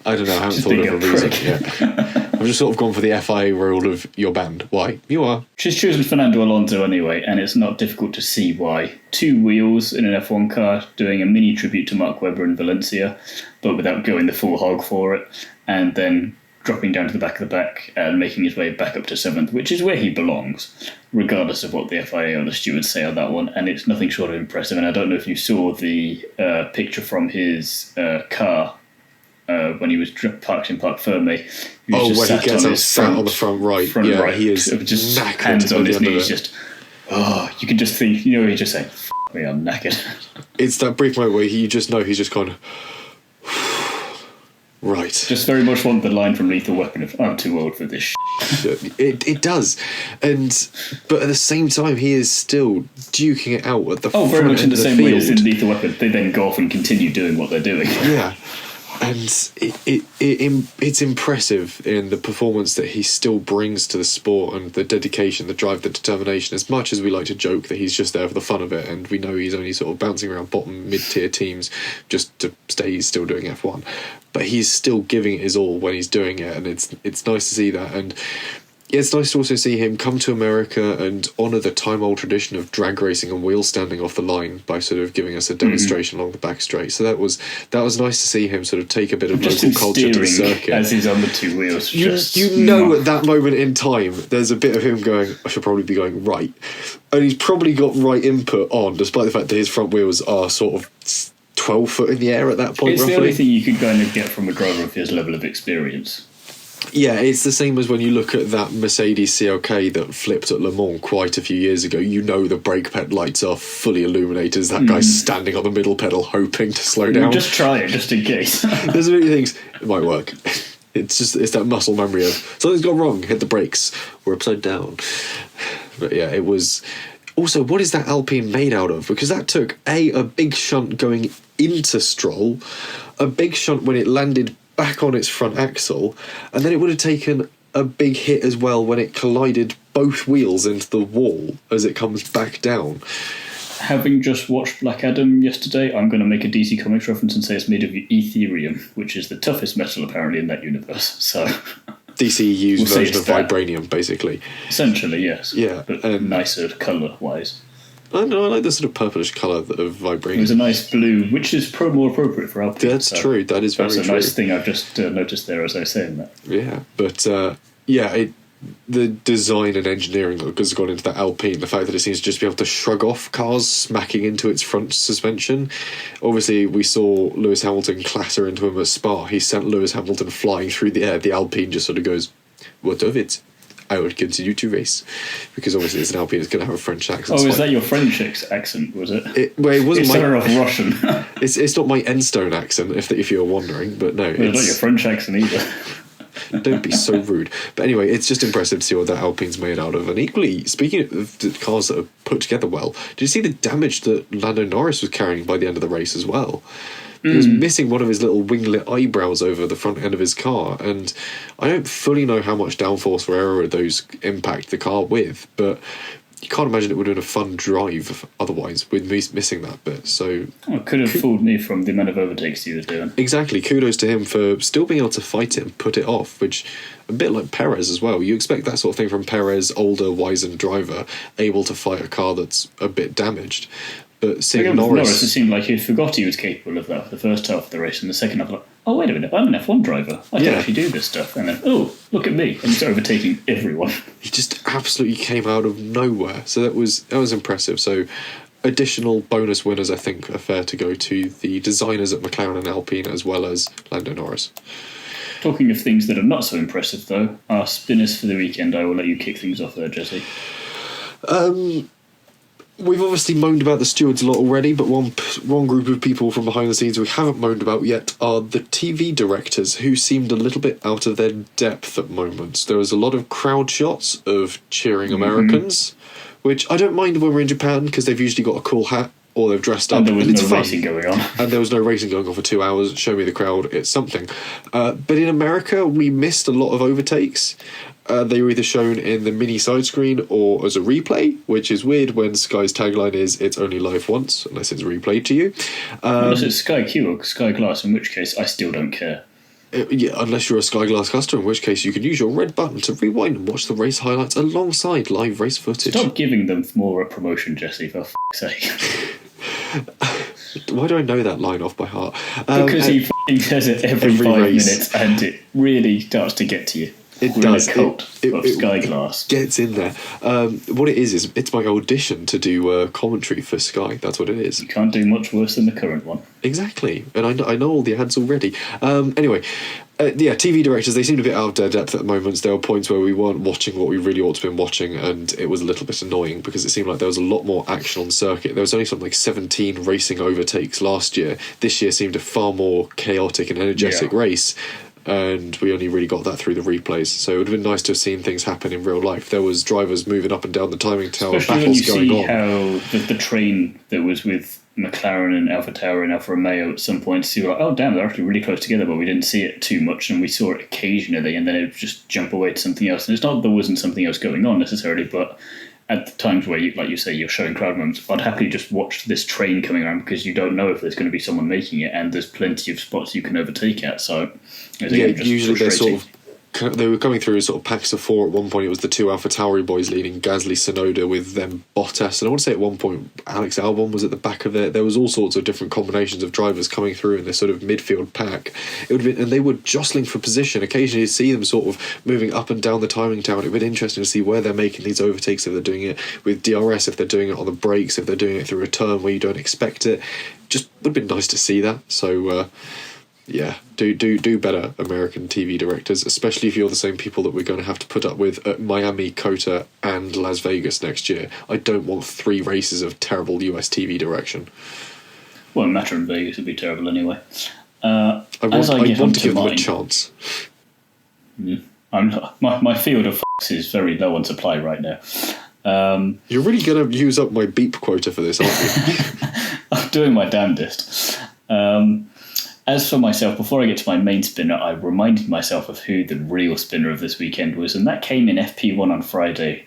I don't know. I haven't thought of a reason yet. I've just sort of gone for the FIA rule of you're banned. Why? You are. She's chosen Fernando Alonso anyway, and it's not difficult to see why. 2 wheels in an F1 car, doing a mini tribute to Mark Webber in Valencia, but without going the full hog for it, and then dropping down to the back of the pack and making his way back up to 7th, which is where he belongs, regardless of what the FIA or the stewards say on that one. And it's nothing short of impressive. And I don't know if you saw the picture from his car when he was parked in Parc Ferme. When he gets up sat on the front right. He is just knackered. Hands on his knees, just, you can just think, he's just saying, "F me, I'm knackered." It's that brief moment where you just know he's just gone... Right. Just very much want the line from Lethal Weapon of, I'm too old for this shit. It does. But at the same time, he is still duking it out at the front very much in the same way as in field. Lethal Weapon. They then go off and continue doing what they're doing. Yeah. And it's impressive in the performance that he still brings to the sport, and the dedication, the drive, the determination. As much as we like to joke that he's just there for the fun of it, and we know he's only sort of bouncing around bottom mid-tier teams just to stay he's still doing F1, but he's still giving it his all when he's doing it, and it's nice to see that. And it's nice to also see him come to America and honour the time-old tradition of drag racing and wheel standing off the line by sort of giving us a demonstration along the back straight. So that was nice to see him sort of take a bit of just local culture to the circuit. As he's on the two wheels. At that moment in time, there's a bit of him going, I should probably be going right. And he's probably got right input on, despite the fact that his front wheels are sort of 12 foot in the air at that point, it's roughly. The only thing you could kind of get from a driver of his level of experience. Yeah, it's the same as when you look at that Mercedes CLK that flipped at Le Mans quite a few years ago. You know the brake pad lights are fully illuminated as that guy's standing on the middle pedal hoping to slow down. Just try it, just in case. There's many things, it might work. It's that muscle memory of, something's gone wrong, hit the brakes, we're upside down. But yeah, it was... Also, what is that Alpine made out of? Because that took, a big shunt going into Stroll, a big shunt when it landed back on its front axle, and then it would have taken a big hit as well when it collided both wheels into the wall as it comes back down. Having just watched Black Adam yesterday, I'm going to make a DC Comics reference and say it's made of Ethereum, which is the toughest metal apparently in that universe. So DCU's version of vibranium, basically. Essentially, yes. Yeah, but nicer colour-wise. I know, I like the sort of purplish colour of vibranium. It was a nice blue, which is more appropriate for Alpine. That's true. That is very true. That's a nice thing I've just noticed there as I was saying that. Yeah, but the design and engineering that has gone into that Alpine, the fact that it seems to just be able to shrug off cars smacking into its front suspension. Obviously, we saw Lewis Hamilton clatter into him at Spa. He sent Lewis Hamilton flying through the air. The Alpine just sort of goes, what of it? I would continue to race, because obviously it's an Alpine, it's going to have a French accent. Oh, is that your French accent, was it? It wasn't my... Russian. it's not my Enstone accent, if you were wondering, but no. It's not your French accent either. Don't be so rude. But anyway, it's just impressive to see what that Alpine's made out of. And equally, speaking of the cars that are put together well, did you see the damage that Lando Norris was carrying by the end of the race as well? He was missing one of his little winglet eyebrows over the front end of his car, and I don't fully know how much downforce or error those impact the car with, but you can't imagine it would have been a fun drive otherwise with me missing that bit. So it could have fooled me from the amount of overtakes he was doing. Exactly. Kudos to him for still being able to fight it and put it off, which a bit like Perez as well. You expect that sort of thing from Perez, older, wizened driver, able to fight a car that's a bit damaged. But seeing Norris, it seemed like he forgot he was capable of that for the first half of the race, and the second half, like, oh, wait a minute, I'm an F1 driver. I can actually do this stuff. And then, oh, look at me. And he's overtaking everyone. He just absolutely came out of nowhere. So that was impressive. So additional bonus winners, I think, are fair to go to the designers at McLaren and Alpine, as well as Lando Norris. Talking of things that are not so impressive, though, our spinners for the weekend, I will let you kick things off there, Jesse. We've obviously moaned about the stewards a lot already, but one group of people from behind the scenes we haven't moaned about yet are the TV directors, who seemed a little bit out of their depth at moments. There was a lot of crowd shots of cheering Americans, which I don't mind when we're in Japan, because they've usually got a cool hat or they've dressed up. And there was no racing going on. And there was no racing going on for 2 hours. Show me the crowd, it's something. But in America, we missed a lot of overtakes. They were either shown in the mini side screen or as a replay, which is weird when Sky's tagline is "It's only live once," unless it's replayed to you. Unless it's Sky Q or Sky Glass, in which case I still don't care. Unless you're a Sky Glass customer, in which case you can use your red button to rewind and watch the race highlights alongside live race footage. Stop giving them more promotion, Jesse, for f***'s sake. Why do I know that line off by heart? Because he says it every 5 minutes, and it really starts to get to you. It does. Of Sky Glass. Gets in there. What it is it's my audition to do commentary for Sky. That's what it is. You can't do much worse than the current one. Exactly. And I know all the ads already. Anyway, TV directors, they seemed a bit out of their depth at moments. There were points where we weren't watching what we really ought to have been watching, and it was a little bit annoying because it seemed like there was a lot more action on circuit. There was only something like 17 racing overtakes last year. This year seemed a far more chaotic and energetic race. and we only really got that through the replays. So it would have been nice to have seen things happen in real life. There was drivers moving up and down the timing tower, Especially battles going on. How the train that was with McLaren and Alfa Tauri and Alfa Romeo at some point, you were like, oh damn, they're actually really close together, but we didn't see it too much, and we saw it occasionally, and then it would just jump away to something else. And it's not that there wasn't something else going on necessarily, but at the times where, like you say, you're showing crowd moments, I'd happily just watch this train coming around, because you don't know if there's going to be someone making it, and there's plenty of spots you can overtake at. So usually they're sort of, they were coming through as sort of packs of four. At one point it was the two Alpha Tauri boys leading Gasly, Tsunoda, with them Bottas, and I want to say at one point Alex Albon was at the back of it. There was all sorts of different combinations of drivers coming through in this sort of midfield pack. It would have been, and they were jostling for position. Occasionally you see them sort of moving up and down the timing tower. It would be interesting to see where they're making these overtakes, if they're doing it with DRS, if they're doing it on the brakes, if they're doing it through a turn where you don't expect it. Just would have been nice to see that. So yeah, do better, American TV directors, especially if you're the same people that we're going to have to put up with at Miami, COTA, and Las Vegas next year. I don't want 3 races of terrible US TV direction. Well, Matter in Vegas would be terrible anyway. I want to give them a chance. My field of is very low on supply right now. You're really going to use up my beep quota for this, aren't you? I'm doing my damnedest. As for myself, before I get to my main spinner, I reminded myself of who the real spinner of this weekend was, and that came in FP1 on Friday,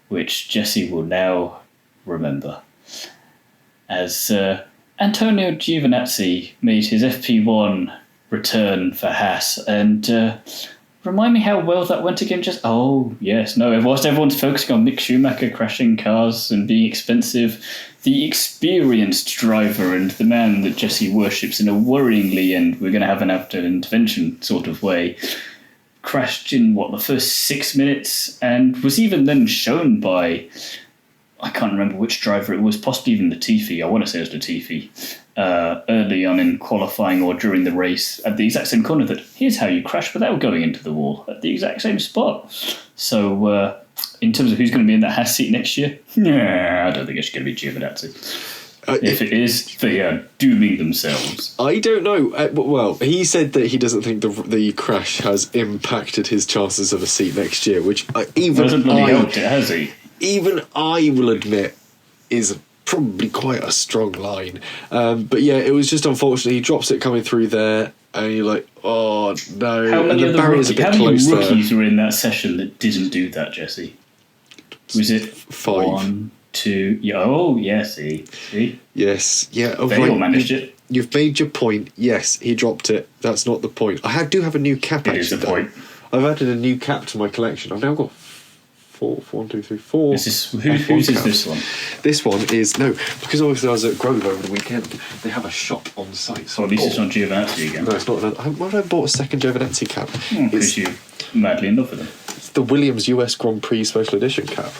which Jesse will now remember. As Antonio Giovinazzi made his FP1 return for Haas, and remind me how well that went again. Whilst everyone's focusing on Mick Schumacher crashing cars and being expensive, the experienced driver and the man that Jesse worships in a worryingly, and we're going to have an after intervention sort of way, crashed in, the first 6 minutes, and was even then shown by, I can't remember which driver it was, possibly even Latifi. I want to say it was Latifi. Early on in qualifying or during the race at the exact same corner, that here's how you crash without going into the wall at the exact same spot. So in terms of who's going to be in that Haas seat next year, I don't think it's going to be Giovinazzi. If it is, they are dooming themselves. I don't know. Well, he said that he doesn't think the crash has impacted his chances of a seat next year, which hasn't really helped it, has he? Even I will admit is probably quite a strong line. But yeah, it was just unfortunate. He drops it coming through there, and you're like, oh no. How many rookies were in that session that didn't do that, Jesse? Was it 5? 1, 2? Yeah, see? Yes, yeah. They all managed it. You've made your point. Yes, he dropped it. That's not the point. I do have a new cap. It is the point. I've added a new cap to my collection. I've now got 4. Whose is this one? This one is, because obviously I was at Grove over the weekend, they have a shop on site. So at least it's not Giovinazzi again. No, it's not. Why did I bought a second Giovinazzi cap? Because you're madly in love with them. It's the Williams US Grand Prix Special Edition cap.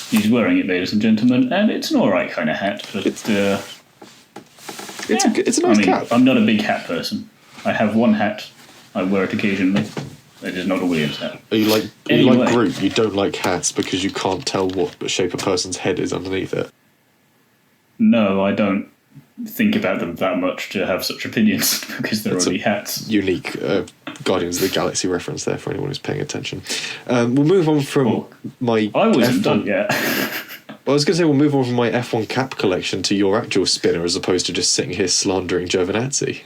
He's wearing it, ladies and gentlemen, and it's an alright kind of hat, but it's a nice cap. I'm not a big hat person. I have one hat. I wear it occasionally. It is not a Williams hat. Are you like Groot? You don't like hats because you can't tell what shape a person's head is underneath it? No, I don't think about them that much to have such opinions because they're only hats. Unique Guardians of the Galaxy reference there for anyone who's paying attention. We'll move on from my... I wasn't done yet. Well, I was going to say we'll move on from my F1 cap collection to your actual spinner as opposed to just sitting here slandering Giovinazzi.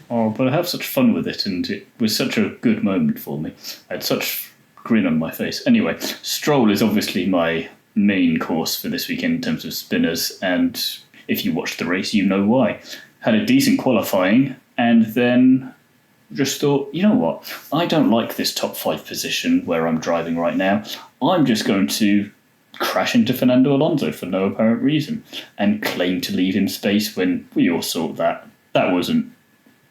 Oh, but I have such fun with it, and it was such a good moment for me. I had such grin on my face. Anyway, Stroll is obviously my main course for this weekend in terms of spinners, and if you watched the race, you know why. Had a decent qualifying, and then just thought, you know what? I don't like this top 5 position where I'm driving right now. I'm just going to crash into Fernando Alonso for no apparent reason and claim to leave him space when we all saw that wasn't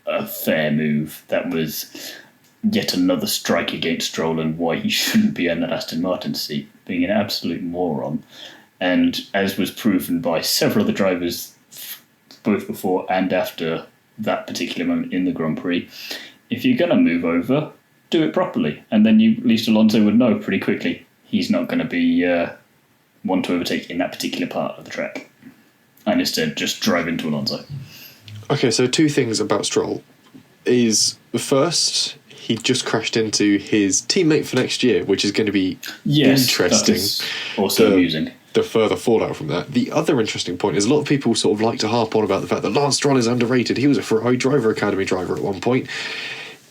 a fair move. That was yet another strike against Stroll and why he shouldn't be in that Aston Martin seat, being an absolute moron. And as was proven by several of the drivers, both before and after that particular moment in the Grand Prix, if you're going to move over, do it properly. And then at least Alonso would know pretty quickly he's not going to be one to overtake in that particular part of the track. And instead just drive into Alonso. Okay, so 2 things about Stroll. is first, he just crashed into his teammate for next year, which is going to be interesting. That is also amusing. The further fallout from that. The other interesting point is a lot of people sort of like to harp on about the fact that Lance Stroll is underrated. He was a Ferrari driver, Academy driver at one point.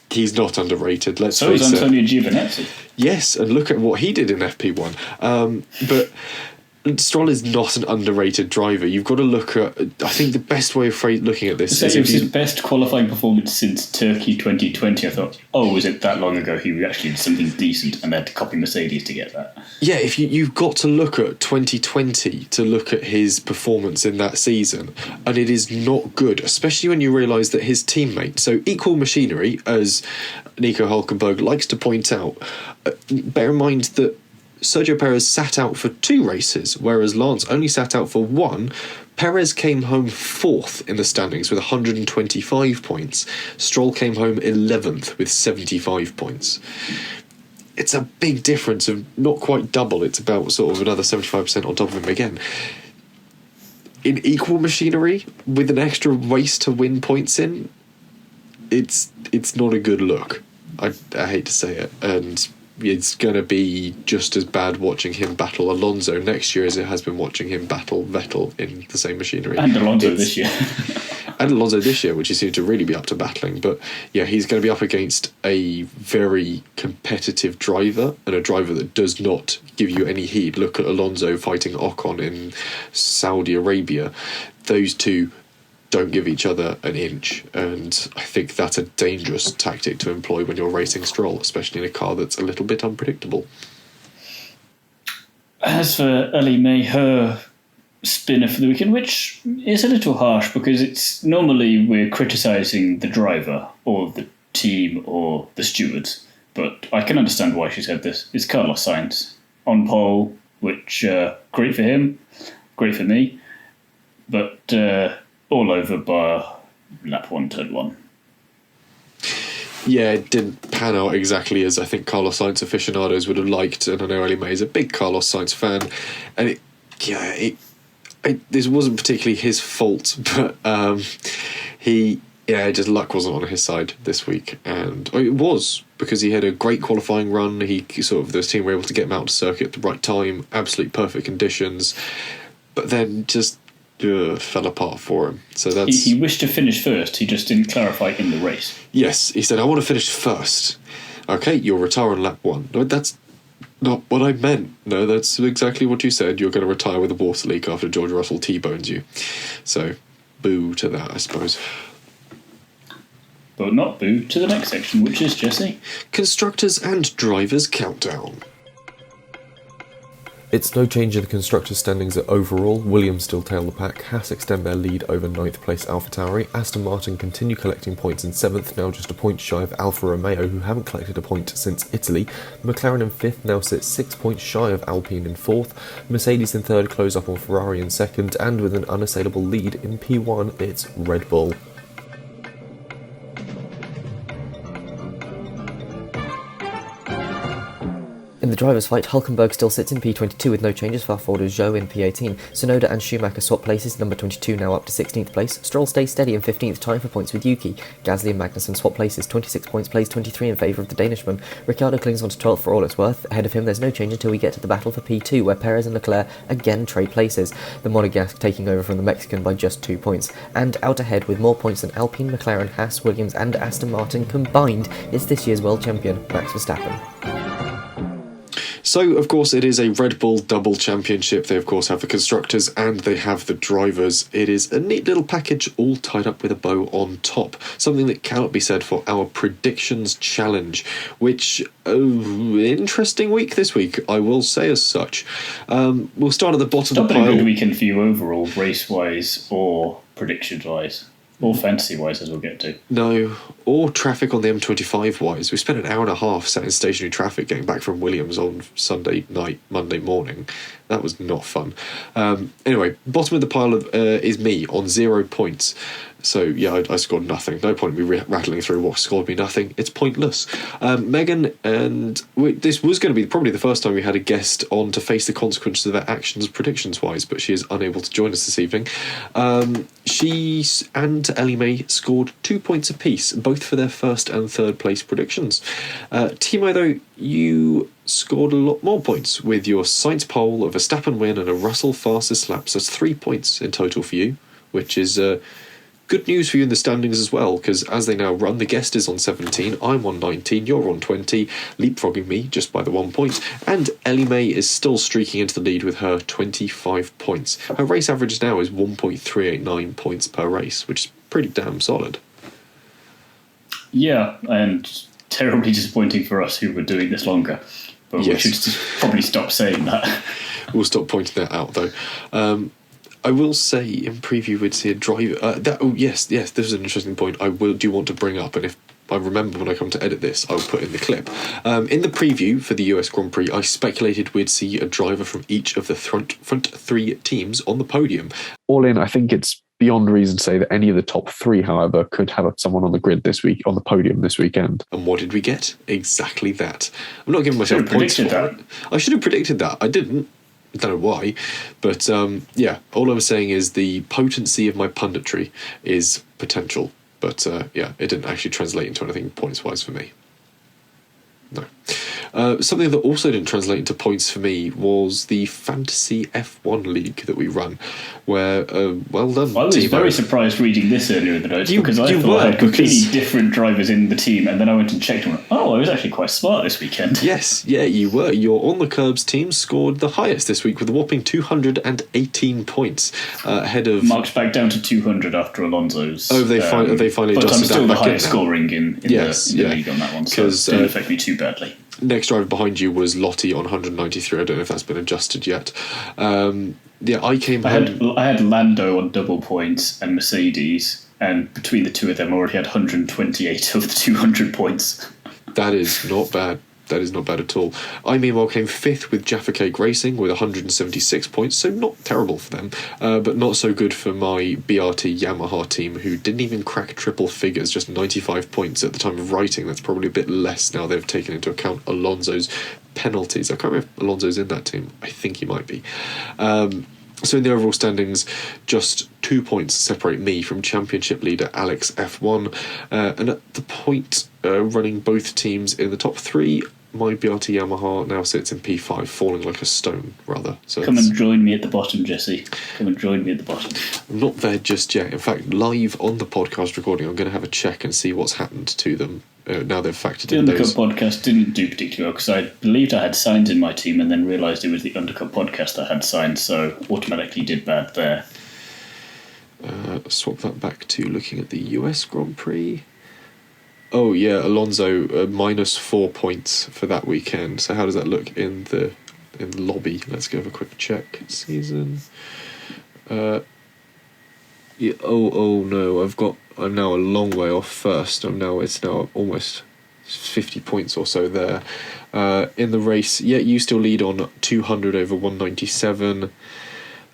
He's not underrated, let's face it. So is Antonio Giovinazzi. Yes, and look at what he did in FP1. But Stroll is not an underrated driver. You've got to look at... I think the best way of looking at this is... It was his best qualifying performance since Turkey 2020. I thought, was it that long ago he actually did something decent and they had to copy Mercedes to get that? Yeah, if you've got to look at 2020 to look at his performance in that season, and it is not good, especially when you realise that his teammate... So equal machinery, as Nico Hülkenberg likes to point out, bear in mind that Sergio Perez sat out for 2 races, whereas Lance only sat out for 1. Perez came home 4th in the standings with 125 points. Stroll came home 11th with 75 points. It's a big difference of not quite double. It's about sort of another 75% on top of him again. In equal machinery, with an extra race to win points in, it's not a good look. I hate to say it, and it's going to be just as bad watching him battle Alonso next year as it has been watching him battle Vettel in the same machinery. And Alonso this year. And Alonso this year, which he seems to really be up to battling. But yeah, he's going to be up against a very competitive driver, and a driver that does not give you any heed. Look at Alonso fighting Ocon in Saudi Arabia. Those two don't give each other an inch, and I think that's a dangerous tactic to employ when you're racing Stroll, especially in a car that's a little bit unpredictable. As for Ellie-May, her spinner for the weekend, which is a little harsh because it's normally we're criticising the driver or the team or the stewards, but I can understand why she said this. It's Carlos Sainz on pole, which great for him, great for me, but all over by lap 1, turn 1. Yeah, it didn't pan out exactly as I think Carlos Sainz aficionados would have liked, and I know Ellie-May is a big Carlos Sainz fan, and this wasn't particularly his fault, but just luck wasn't on his side this week, and it was because he had a great qualifying run. The team were able to get him out to circuit at the right time, absolute perfect conditions, but then just fell apart for him. So that's he wished to finish first. He just didn't clarify in the race. Yes, he said, "I want to finish first." Okay, you'll retire on lap 1. No, that's not what I meant. No, that's exactly what you said. You're going to retire with a water leak after George Russell T-bones you. So, boo to that, I suppose. But not boo to the next section, which is, Jesse, Constructors and Drivers Countdown. It's no change in the Constructors' standings at overall. Williams still tail the pack, Haas extend their lead over 9th place AlphaTauri, Aston Martin continue collecting points in 7th, now just a point shy of Alfa Romeo, who haven't collected a point since Italy. McLaren in 5th now sits 6 points shy of Alpine in 4th, Mercedes in 3rd close up on Ferrari in 2nd, and with an unassailable lead in P1, it's Red Bull. In the drivers' fight, Hülkenberg still sits in P22 with no changes, far forward is Zhou in P18. Tsunoda and Schumacher swap places, number 22 now up to 16th place. Stroll stays steady in 15th, tying for points with Yuki. Gasly and Magnussen swap places, 26 points plays 23 in favour of the Danishman. Ricciardo clings on to 12th for all it's worth. Ahead of him there's no change until we get to the battle for P2, where Perez and Leclerc again trade places, the Monegasque taking over from the Mexican by just 2 points. And out ahead with more points than Alpine, McLaren, Haas, Williams and Aston Martin combined, it's this year's world champion, Max Verstappen. So, of course, it is a Red Bull double championship. They, of course, have the constructors and they have the drivers. It is a neat little package, all tied up with a bow on top. Something that cannot be said for our predictions challenge, which, interesting week this week, I will say as such. We'll start at the bottom of the pile. Not been a good weekend for you overall, race-wise or predictions-wise. Or fantasy-wise, as we'll get to. No, or traffic on the M25-wise. We spent an hour and a half sat in stationary traffic getting back from Williams on Sunday night, Monday morning. was not fun. Anyway, bottom of the pile is me on 0 points. So, yeah, I scored nothing. No point in me rattling through what scored me nothing. It's pointless. Megan, and this was going to be probably the first time we had a guest on to face the consequences of their actions predictions-wise, but she is unable to join us this evening. She and Ellie-May scored 2 points apiece, both for their first and third place predictions. Thiemo, though, you scored a lot more points with your Sainz pole, a Verstappen win, and a Russell fastest laps. That's 3 points in total for you, which is... good news for you in the standings as well, because as they now run, the guest is on 17, I'm on 19, you're on 20, leapfrogging me just by the 1 point, and Ellie-May is still streaking into the lead with her 25 points. Her race average now is 1.389 points per race, which is pretty damn solid. Yeah, and terribly disappointing for us who were doing this longer, but yes. We should probably stop saying that. We'll stop pointing that out, though. I will say in preview we'd see a driver. Yes, this is an interesting point. I do want to bring up, and if I remember when I come to edit this, I'll put in the clip. In the preview for the US Grand Prix, I speculated we'd see a driver from each of the front 3 teams on the podium. All in, I think it's beyond reason to say that any of the top 3, however, could have someone on the grid this week, on the podium this weekend. And what did we get? Exactly that. I'm not giving myself points for it. I should have predicted that. I didn't. I don't know why, but all I'm saying is the potency of my punditry is potential, but it didn't actually translate into anything points-wise for me. No. Something that also didn't translate into points for me was the Fantasy F1 League that we run, where, well done, I was Thiemo. very surprised reading this earlier in the notes because I thought I had completely different drivers in the team, and then I went and checked and went, I was actually quite smart this weekend. Yes, yeah, you were. Your On the Curbs team scored the highest this week with a whopping 218 points, ahead of... Marked back down to 200 after Alonso's. Oh, they finally adjusted that back in. But I'm still the highest scoring in the league on that one, so it didn't affect me too badly. Next driver behind you was Lottie on 193. I don't know if that's been adjusted yet. I had Lando on double points and Mercedes, and between the two of them, I already had 128 of the 200 points. That is not bad. That is not bad at all. I, meanwhile, came 5th with Jaffa Cake Racing with 176 points, so not terrible for them, but not so good for my BRT Yamaha team, who didn't even crack triple figures, just 95 points at the time of writing. That's probably a bit less now they've taken into account Alonso's penalties. I can't remember if Alonso's in that team. I think he might be. So in the overall standings, just 2 points separate me from championship leader Alex F1, and at the point running both teams in the top 3, my BRT Yamaha now sits in P5, falling like a stone, rather. So come and join me at the bottom, Jesse. Come and join me at the bottom. I'm not there just yet. In fact, live on the podcast recording, I'm going to have a check and see what's happened to them. Now they've factored in those. The Undercut podcast didn't do particularly well because I believed I had signs in my team and then realised it was the Undercut podcast that had signs, so automatically did bad there. Swap that back to looking at the US Grand Prix. Oh yeah, Alonso minus 4 points for that weekend. So how does that look in the lobby? Let's give a quick check. Season. Yeah. Oh no! I'm now a long way off first. It's now almost 50 points or so there. In the race, you still lead on 200 over 197.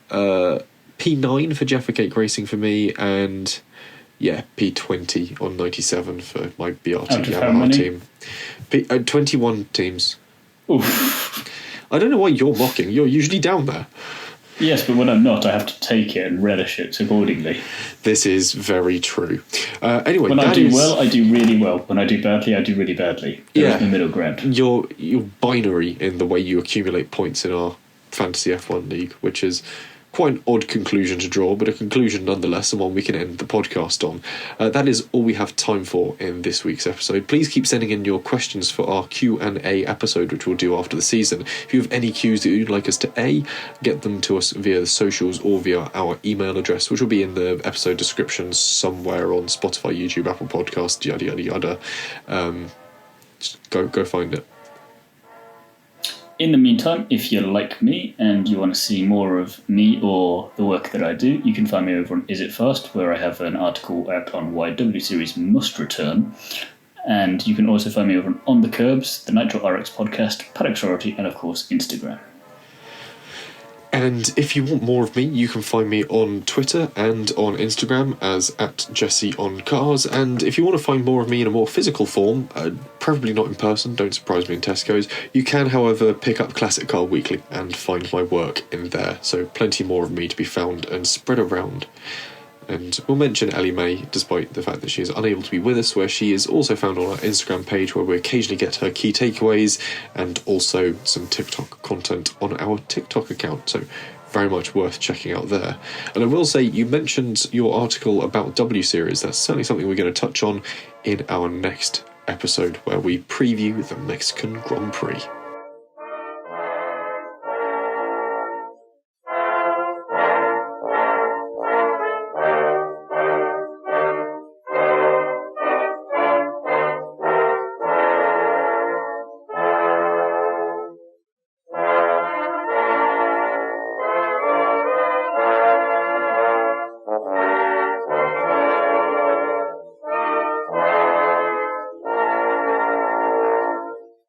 P9 for Jaffa Cake Racing for me, and P20 on 97 for my BRT Yamaha team. 21 teams. Oof. I don't know why you're mocking. You're usually down there. Yes, but when I'm not, I have to take it and relish it accordingly. This is very true. Anyway, when I do well, I do really well. When I do badly, I do really badly. There's the middle ground. You're binary in the way you accumulate points in our Fantasy F1 League, which is quite an odd conclusion to draw, but a conclusion nonetheless, and one we can end the podcast on. That is all we have time for in this week's episode. Please keep sending in your questions for our Q&A episode, which we'll do after the season. If you have any Qs that you'd like us to get them to us via the socials or via our email address, which will be in the episode description somewhere on Spotify, YouTube, Apple Podcasts, yada yada yada. Just go find it. In the meantime, if you're like me and you want to see more of me or the work that I do, you can find me over on Is It Fast, where I have an article out on why W Series must return. And you can also find me over on the Curbs, the Nitro RX podcast, Paddock Sorority, and of course Instagram. And if you want more of me, you can find me on Twitter and on Instagram as @JesseOnCars. And if you want to find more of me in a more physical form, preferably not in person, don't surprise me in Tesco's, you can, however, pick up Classic Car Weekly and find my work in there. So plenty more of me to be found and spread around. And we'll mention Ellie-May, despite the fact that she is unable to be with us, where she is also found on our Instagram page, where we occasionally get her key takeaways and also some TikTok content on our TikTok account. So very much worth checking out there. And I will say, you mentioned your article about W Series. That's certainly something we're going to touch on in our next episode, where we preview the Mexican Grand Prix.